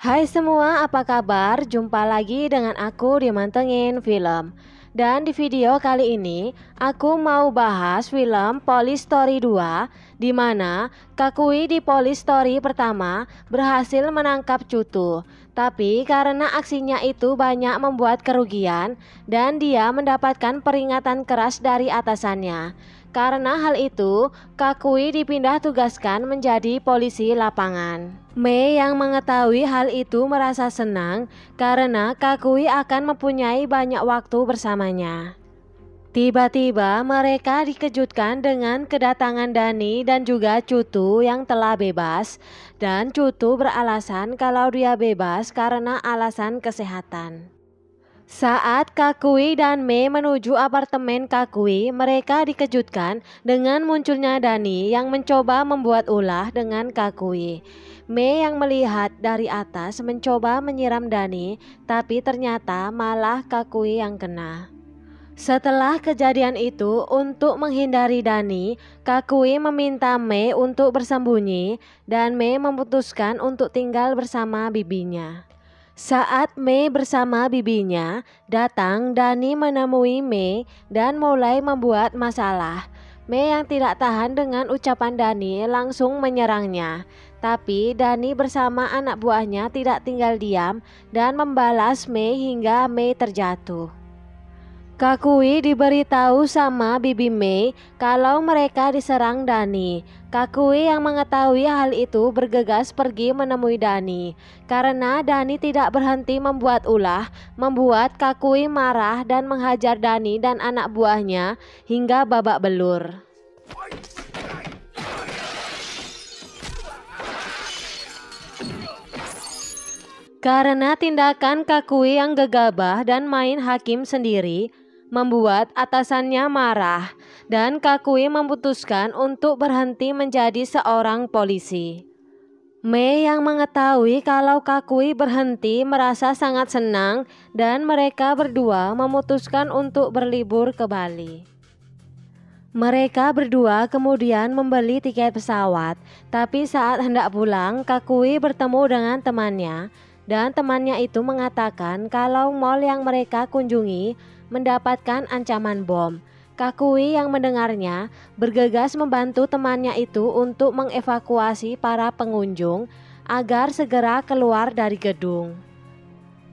Hai semua, apa kabar? Jumpa lagi dengan aku di Mantengin Film. Dan di video kali ini, aku mau bahas film Police Story 2, di mana Kakui di Police Story pertama berhasil menangkap Cutu. Tapi karena aksinya itu banyak membuat kerugian dan dia mendapatkan peringatan keras dari atasannya. Karena hal itu, Kakui dipindah tugaskan menjadi polisi lapangan. Mei yang mengetahui hal itu merasa senang karena Kakui akan mempunyai banyak waktu bersamanya. Tiba-tiba mereka dikejutkan dengan kedatangan Dani dan juga Cutu yang telah bebas, dan Cutu beralasan kalau dia bebas karena alasan kesehatan. Saat Kakui dan Mei menuju apartemen Kakui, mereka dikejutkan dengan munculnya Dani yang mencoba membuat ulah dengan Kakui. Mei yang melihat dari atas mencoba menyiram Dani, tapi ternyata malah Kakui yang kena. Setelah kejadian itu, untuk menghindari Dani, Kakui meminta Mei untuk bersembunyi dan Mei memutuskan untuk tinggal bersama bibinya. Saat Mei bersama bibinya datang, Dani menemui Mei dan mulai membuat masalah. Mei yang tidak tahan dengan ucapan Dani langsung menyerangnya. Tapi Dani bersama anak buahnya tidak tinggal diam dan membalas Mei hingga Mei terjatuh. Kakui diberitahu sama bibi Mei kalau mereka diserang Dani. Kakui yang mengetahui hal itu bergegas pergi menemui Dani. Karena Dani tidak berhenti membuat ulah, membuat Kakui marah dan menghajar Dani dan anak buahnya hingga babak belur. Karena tindakan Kakui yang gegabah dan main hakim sendiri, membuat atasannya marah dan Kakui memutuskan untuk berhenti menjadi seorang polisi. Mei yang mengetahui kalau Kakui berhenti merasa sangat senang dan mereka berdua memutuskan untuk berlibur ke Bali. Mereka berdua kemudian membeli tiket pesawat, tapi saat hendak pulang, Kakui bertemu dengan temannya dan temannya itu mengatakan kalau mall yang mereka kunjungi mendapatkan ancaman bom. Kakui yang mendengarnya bergegas membantu temannya itu untuk mengevakuasi para pengunjung agar segera keluar dari gedung.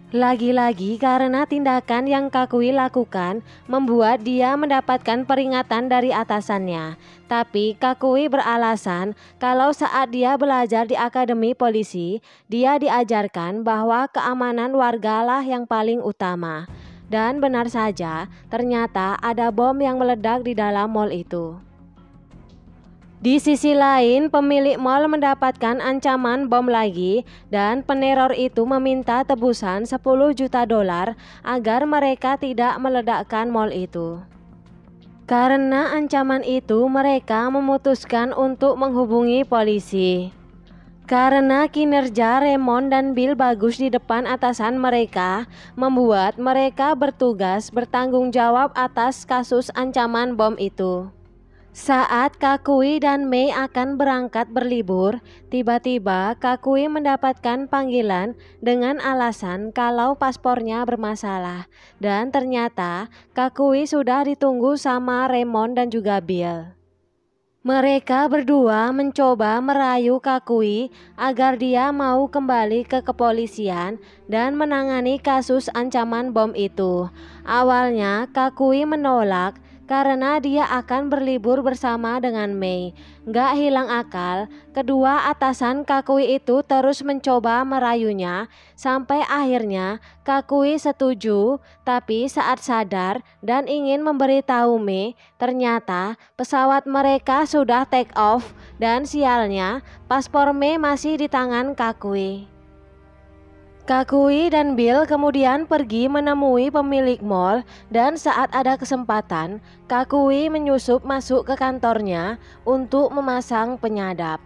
Lagi-lagi karena tindakan yang Kakui lakukan membuat dia mendapatkan peringatan dari atasannya. Tapi Kakui beralasan kalau saat dia belajar di akademi polisi, dia diajarkan bahwa keamanan wargalah yang paling utama. Dan benar saja, ternyata ada bom yang meledak di dalam mall itu. Di sisi lain, pemilik mal mendapatkan ancaman bom lagi dan peneror itu meminta tebusan 10 juta dolar agar mereka tidak meledakkan mal itu. Karena ancaman itu, mereka memutuskan untuk menghubungi polisi. Karena kinerja Raymond dan Bill bagus di depan atasan mereka, membuat mereka bertugas bertanggung jawab atas kasus ancaman bom itu. Saat Kakui dan Mei akan berangkat berlibur, tiba-tiba Kakui mendapatkan panggilan dengan alasan kalau paspornya bermasalah. Dan ternyata Kakui sudah ditunggu sama Raymond dan juga Bill. Mereka berdua mencoba merayu Kakui agar dia mau kembali ke kepolisian dan menangani kasus ancaman bom itu. Awalnya Kakui menolak karena dia akan berlibur bersama dengan Mei. Gak hilang akal, kedua atasan Kakui itu terus mencoba merayunya sampai akhirnya Kakui setuju. Tapi saat sadar dan ingin memberitahu Mei, ternyata pesawat mereka sudah take off dan sialnya paspor Mei masih di tangan Kakui. Kakui dan Bill kemudian pergi menemui pemilik mall dan saat ada kesempatan, Kakui menyusup masuk ke kantornya untuk memasang penyadap.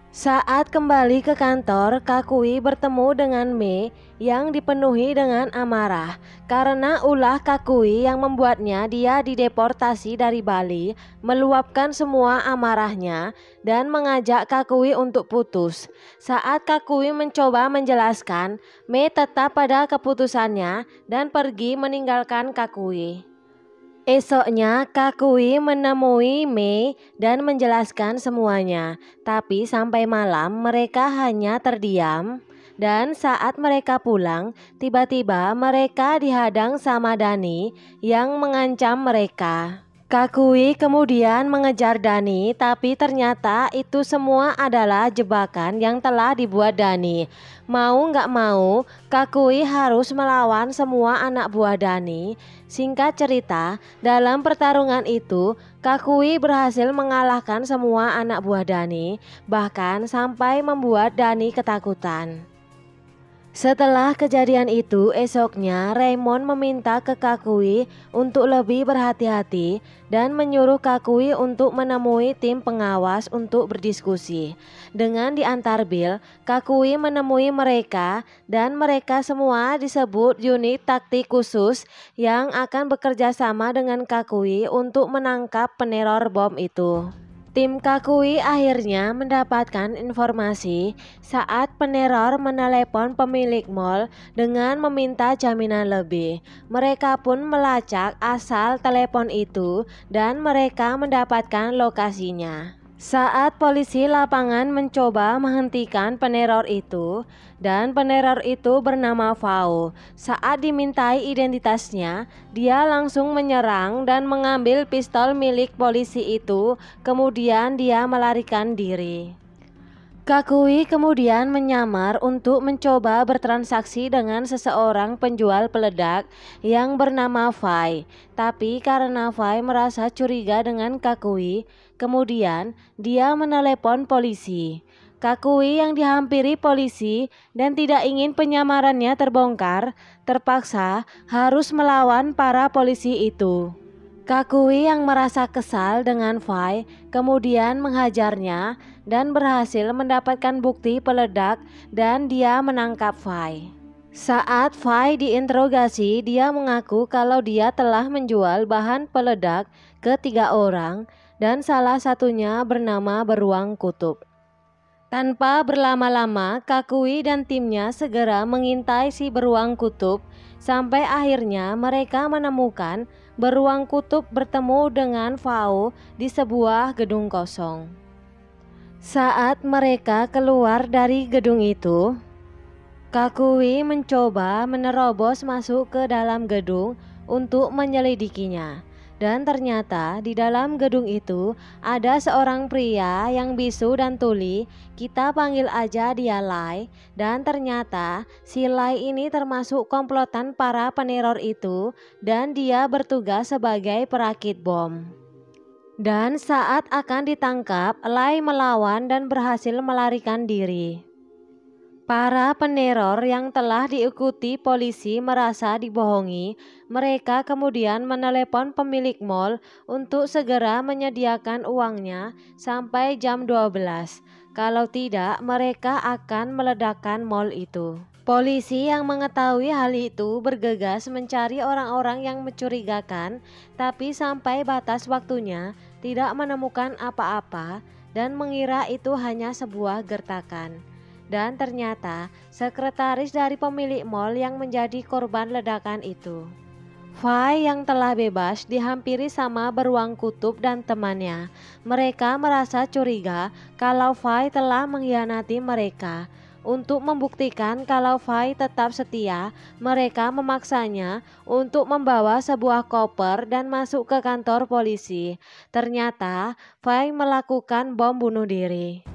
Saat kembali ke kantor, Kakui bertemu dengan Mei yang dipenuhi dengan amarah karena ulah Kakui yang membuatnya dia dideportasi dari Bali, meluapkan semua amarahnya dan mengajak Kakui untuk putus. Saat Kakui mencoba menjelaskan, Mei tetap pada keputusannya dan pergi meninggalkan Kakui. Esoknya, Kakui menemui Mei dan menjelaskan semuanya. Tapi sampai malam mereka hanya terdiam. Dan saat mereka pulang, tiba-tiba mereka dihadang sama Dani yang mengancam mereka. Kakui kemudian mengejar Dani, tapi ternyata itu semua adalah jebakan yang telah dibuat Dani. Mau nggak mau, Kakui harus melawan semua anak buah Dani. Singkat cerita, dalam pertarungan itu, Kakui berhasil mengalahkan semua anak buah Dani, bahkan sampai membuat Dani ketakutan. Setelah kejadian itu, esoknya Raymond meminta ke Kakui untuk lebih berhati-hati dan menyuruh Kakui untuk menemui tim pengawas untuk berdiskusi. Dengan diantar Bill, Kakui menemui mereka dan mereka semua disebut unit taktik khusus yang akan bekerja sama dengan Kakui untuk menangkap peneror bom itu. Tim Kakui akhirnya mendapatkan informasi saat peneror menelepon pemilik mall dengan meminta jaminan lebih. Mereka pun melacak asal telepon itu dan mereka mendapatkan lokasinya. Saat polisi lapangan mencoba menghentikan peneror itu, dan peneror itu bernama Fao. Saat dimintai identitasnya, dia langsung menyerang dan mengambil pistol milik polisi itu, kemudian dia melarikan diri. Kakui kemudian menyamar untuk mencoba bertransaksi dengan seseorang penjual peledak yang bernama Fai. Tapi karena Fai merasa curiga dengan Kakui, kemudian dia menelepon polisi. Kakui yang dihampiri polisi dan tidak ingin penyamarannya terbongkar, terpaksa harus melawan para polisi itu. Kakui yang merasa kesal dengan Fai kemudian menghajarnya dan berhasil mendapatkan bukti peledak dan dia menangkap Fai. Saat Fai diinterogasi, dia mengaku kalau dia telah menjual bahan peledak ke 3 orang dan salah satunya bernama Beruang Kutub. Tanpa berlama-lama, Kakui dan timnya segera mengintai si Beruang Kutub sampai akhirnya mereka menemukan Beruang Kutub bertemu dengan Fao di sebuah gedung kosong. Saat mereka keluar dari gedung itu, Kakui mencoba menerobos masuk ke dalam gedung untuk menyelidikinya. Dan ternyata di dalam gedung itu ada seorang pria yang bisu dan tuli, kita panggil aja dia Lai. Dan ternyata si Lai ini termasuk komplotan para peneror itu dan dia bertugas sebagai perakit bom. Dan saat akan ditangkap, Lai melawan dan berhasil melarikan diri. Para peneror yang telah diikuti polisi merasa dibohongi. Mereka kemudian menelepon pemilik mall untuk segera menyediakan uangnya sampai jam 12. Kalau tidak, mereka akan meledakkan mall itu. Polisi yang mengetahui hal itu bergegas mencari orang-orang yang mencurigakan, tapi sampai batas waktunya tidak menemukan apa-apa dan mengira itu hanya sebuah gertakan. Dan ternyata sekretaris dari pemilik mall yang menjadi korban ledakan itu. Fai yang telah bebas dihampiri sama Beruang Kutub dan temannya. Mereka merasa curiga kalau Fai telah mengkhianati mereka. Untuk membuktikan kalau Fai tetap setia, mereka memaksanya untuk membawa sebuah koper dan masuk ke kantor polisi. Ternyata Fai melakukan bom bunuh diri.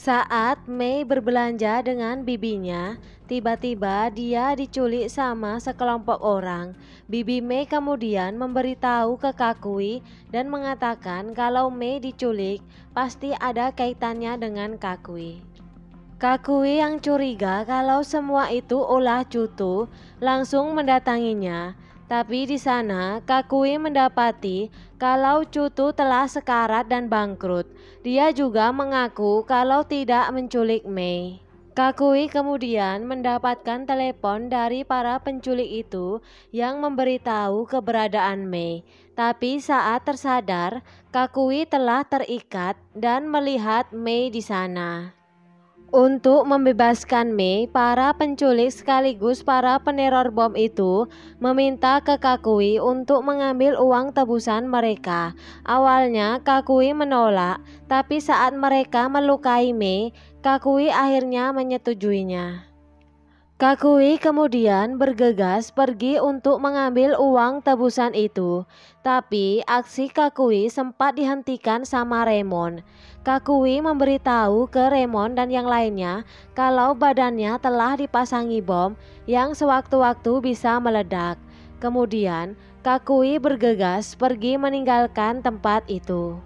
Saat Mei berbelanja dengan bibinya, tiba-tiba dia diculik sama sekelompok orang. Bibi Mei kemudian memberitahu ke Kakui dan mengatakan kalau Mei diculik pasti ada kaitannya dengan Kakui. Kakui yang curiga kalau semua itu ulah Cutu langsung mendatanginya. Tapi di sana Kakui mendapati kalau Cutu telah sekarat dan bangkrut. Dia juga mengaku kalau tidak menculik Mei. Kakui kemudian mendapatkan telepon dari para penculik itu yang memberitahu keberadaan Mei. Tapi saat tersadar, Kakui telah terikat dan melihat Mei di sana. Untuk membebaskan Mei, para penculik sekaligus para peneror bom itu meminta ke Kakui untuk mengambil uang tebusan mereka. Awalnya Kakui menolak, tapi saat mereka melukai Mei, Kakui akhirnya menyetujuinya. Kakui kemudian bergegas pergi untuk mengambil uang tebusan itu, tapi aksi Kakui sempat dihentikan sama Raymond. Kakui memberitahu ke Raymond dan yang lainnya kalau badannya telah dipasangi bom yang sewaktu-waktu bisa meledak. Kemudian Kakui bergegas pergi meninggalkan tempat itu.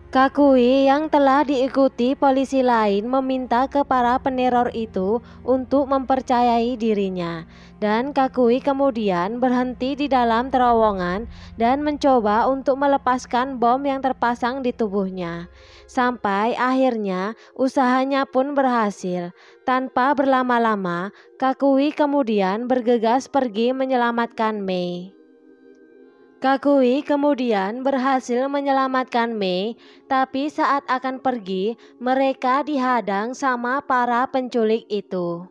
Kakui yang telah diikuti polisi lain meminta ke para peneror itu untuk mempercayai dirinya, dan Kakui kemudian berhenti di dalam terowongan dan mencoba untuk melepaskan bom yang terpasang di tubuhnya. Sampai akhirnya usahanya pun berhasil. Tanpa berlama-lama, Kakui kemudian bergegas pergi menyelamatkan Mei. Kakui kemudian berhasil menyelamatkan Mei, tapi saat akan pergi, mereka dihadang sama para penculik itu.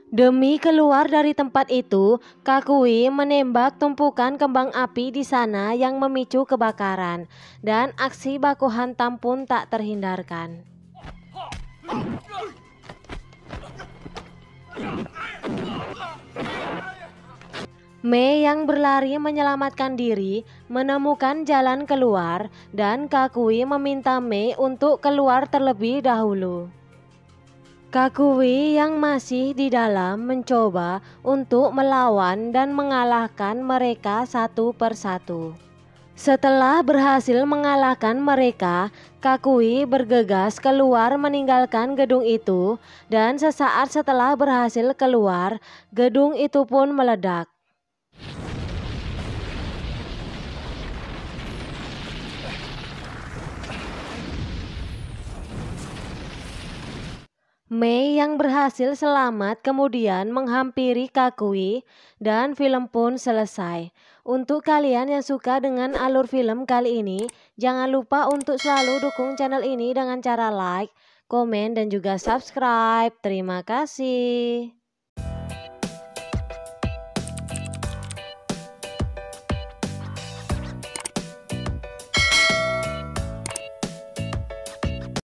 Demi keluar dari tempat itu, Kakui menembak tumpukan kembang api di sana yang memicu kebakaran, dan aksi baku hantam pun tak terhindarkan. Mei yang berlari menyelamatkan diri menemukan jalan keluar dan Kakui meminta Mei untuk keluar terlebih dahulu. Kakui yang masih di dalam mencoba untuk melawan dan mengalahkan mereka satu persatu. Setelah berhasil mengalahkan mereka, Kakui bergegas keluar meninggalkan gedung itu, dan sesaat setelah berhasil keluar, gedung itu pun meledak. Mei yang berhasil selamat kemudian menghampiri Kakui dan film pun selesai. Untuk kalian yang suka dengan alur film kali ini, jangan lupa untuk selalu dukung channel ini dengan cara like, komen, dan juga subscribe. Terima kasih.